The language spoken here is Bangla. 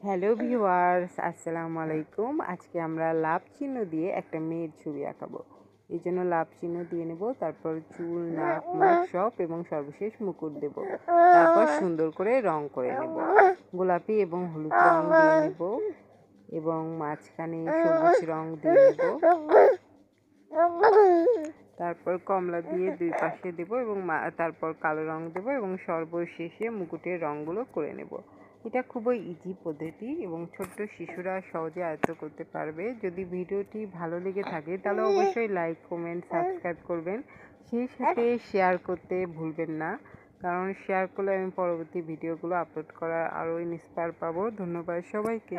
হ্যালো ভিউয়ার্স, আসসালামু আলাইকুম। আজকে আমরা লাভ চিহ্ন দিয়ে একটা মেয়ের ছবি আঁকাবো। এই জন্য লাভ চিহ্ন দিয়ে নেব, তারপর চুল, নাক, মুখ সব এবং সর্বশেষ মুকুট দেব। তারপর সুন্দর করে রং করে নেব। গোলাপি এবং হলুদ রং দিয়ে নেব এবং মাঝখানে সবুজ রং দিয়ে নেব। তারপর কমলা দিয়ে দুই পাশে দেব এবং তারপর কালো রং দেব এবং সর্বশেষে মুকুটের রঙগুলো করে নেব। এটা খুবই ইজি পদ্ধতি এবং ছোট্ট শিশুরা সহজে আয়ত্ত করতে পারবে। যদি ভিডিওটি ভালো লেগে থাকে তাহলে অবশ্যই লাইক, কমেন্ট, সাবস্ক্রাইব করবেন। সেই সাথে শেয়ার করতে ভুলবেন না, কারণ শেয়ার করলে আমি পরবর্তী ভিডিওগুলো আপলোড করার আরও ইন্সপায়ার পাবো। ধন্যবাদ সবাইকে।